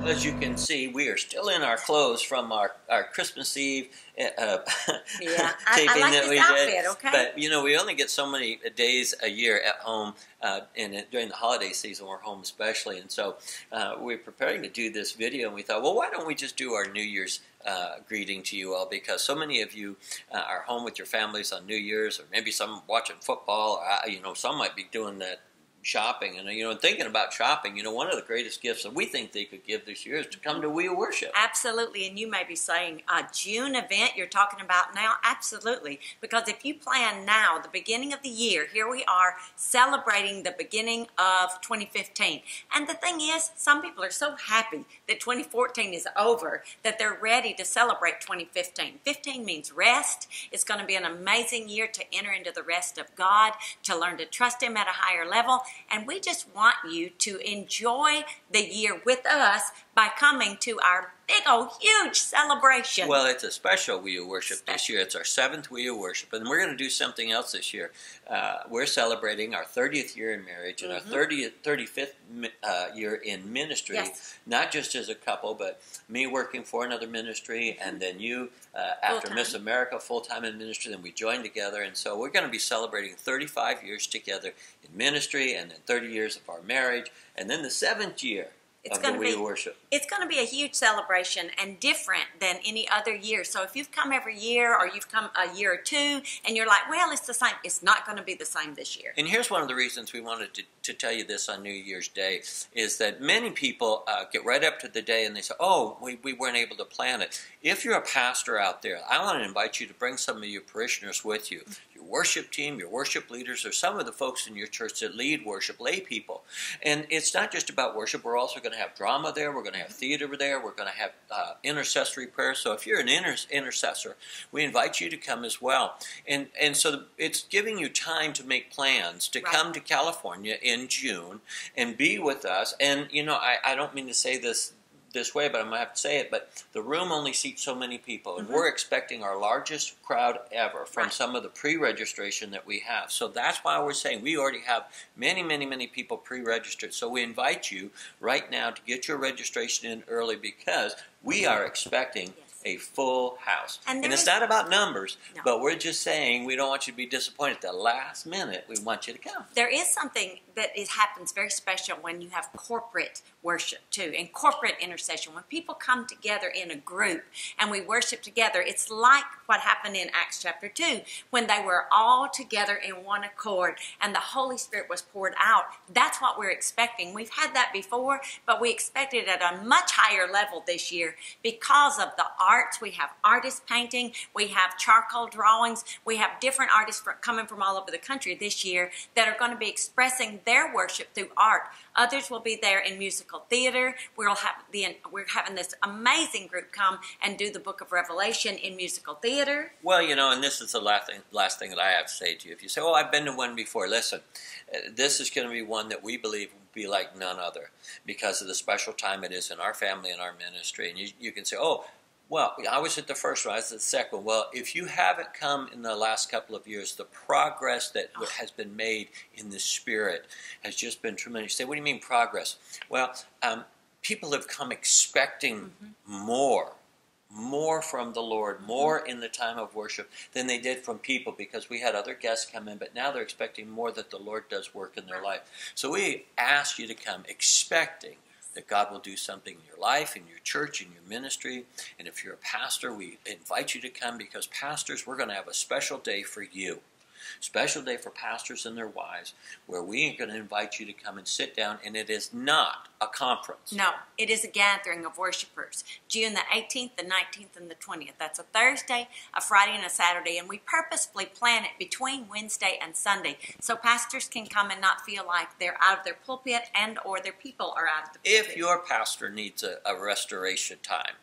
as you can see, we are still in our clothes from our Christmas Eve Yeah, taping I like that this we outfit, did. okay? But, you know, we only get so many days a year at home, and during the holiday season, we're home especially. And so we're preparing to do this video, and we thought, well, why don't we just do our New Year's greeting to you all, because so many of you are home with your families on New Year's, or maybe some watching football, or, you know, some might be doing that shopping, and you know, thinking about shopping, you know, one of the greatest gifts that we think they could give this year is to come to We Worship. Absolutely, and you may be saying a June event you're talking about now. Absolutely, because if you plan now, the beginning of the year, here we are celebrating the beginning of 2015. And the thing is, some people are so happy that 2014 is over that they're ready to celebrate 2015. 15 means rest. It's going to be an amazing year to enter into the rest of God, to learn to trust Him at a higher level. And we just want you to enjoy the year with us by coming to our big old huge celebration. Well, it's a special We Worship this year. It's our 7th We Worship, and we're going to do something else this year. We're celebrating our 30th year in marriage and our 35th year in ministry, not just as a couple, but me working for another ministry, and then you after Miss America full-time in ministry, then we joined together, and so we're going to be celebrating 35 years together in ministry, and then 30 years of our marriage, and then the 7th year of the We Worship. It's going to be a huge celebration and different than any other year. So if you've come every year, or you've come a year or two, and you're like, well, it's the same, it's not going to be the same this year. And here's one of the reasons we wanted to tell you this on New Year's Day, is that many people get right up to the day and they say, oh, we weren't able to plan it. If you're a pastor out there, I want to invite you to bring some of your parishioners with you. Your worship team, your worship leaders, or some of the folks in your church that lead worship, lay people. And it's not just about worship. We're also going to have drama there. We're going to have theater there. We're going to have intercessory prayer. So if you're an intercessor, we invite you to come as well. And so it's giving you time to make plans to come to California in June and be with us. And, you know, I don't mean to say this way, but I'm going to have to say it, but the room only seats so many people, and we're expecting our largest crowd ever from some of the pre-registration that we have. So that's why we're saying we already have many, many, many people pre-registered. So we invite you right now to get your registration in early, because we are expecting a full house. And it's not about numbers, but we're just saying we don't want you to be disappointed at the last minute. We want you to come. There is something that happens very special when you have corporate worship too, and corporate intercession. When people come together in a group and we worship together, it's like what happened in Acts chapter 2, when they were all together in one accord and the Holy Spirit was poured out. That's what we're expecting. We've had that before, but we expect it at a much higher level this year because of the arts. We have artists painting, we have charcoal drawings, we have different artists coming from all over the country this year that are going to be expressing their worship through art. Others will be there in musical theater. We're having this amazing group come and do the book of Revelation in musical theater. Well, you know, and this is the last thing that I have to say to you. If you say, oh, I've been to one before, listen, this is going to be one that we believe will be like none other because of the special time it is in our family and our ministry. And you can say, oh, well, I was at the first one, I was at the second one. Well, if you haven't come in the last couple of years, the progress that has been made in the Spirit has just been tremendous. You say, what do you mean progress? Well, people have come expecting more from the Lord, more in the time of worship than they did from people, because we had other guests come in, but now they're expecting more that the Lord does work in their life. So we ask you to come expecting that God will do something in your life, in your church, in your ministry. And if you're a pastor, we invite you to come, because pastors, we're going to have a special day for you. Special day for pastors and their wives, where we are going to invite you to come and sit down, and it is not a conference. No, it is a gathering of worshipers. June the 18th, the 19th, and the 20th. That's a Thursday, a Friday, and a Saturday, and we purposefully plan it between Wednesday and Sunday so pastors can come and not feel like they're out of their pulpit and or their people are out of the pulpit. If your pastor needs a restoration time,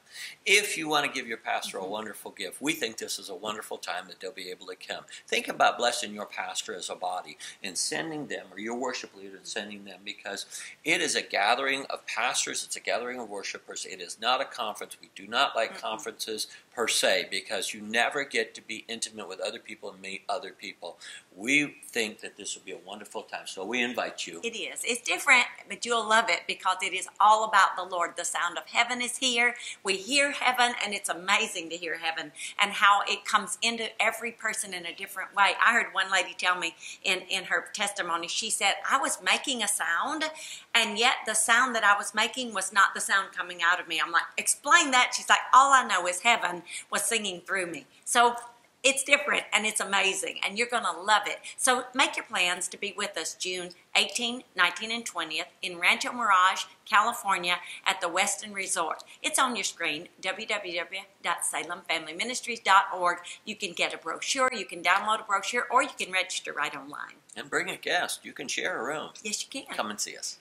If you want to give your pastor a wonderful gift, we think this is a wonderful time that they'll be able to come. Think about blessing your pastor as a body and sending them, or your worship leader and sending them, because it is a gathering of pastors, it's a gathering of worshipers. It is not a conference. We do not like conferences per se, because you never get to be intimate with other people and meet other people. We think that this will be a wonderful time, so we invite you. It is. It's different, but you'll love it because it is all about the Lord. The sound of heaven is here. We hear heaven, and it's amazing to hear heaven and how it comes into every person in a different way. I heard one lady tell me in her testimony, she said, I was making a sound, and yet the sound that I was making was not the sound coming out of me. I'm like, explain that. She's like, all I know is heaven was singing through me. So it's different, and it's amazing, and you're going to love it. So make your plans to be with us June 18, 19, and 20th in Rancho Mirage, California at the Westin Resort. It's on your screen, www.salemfamilyministries.org. You can get a brochure, you can download a brochure, or you can register right online. And bring a guest. You can share a room. Yes, you can. Come and see us.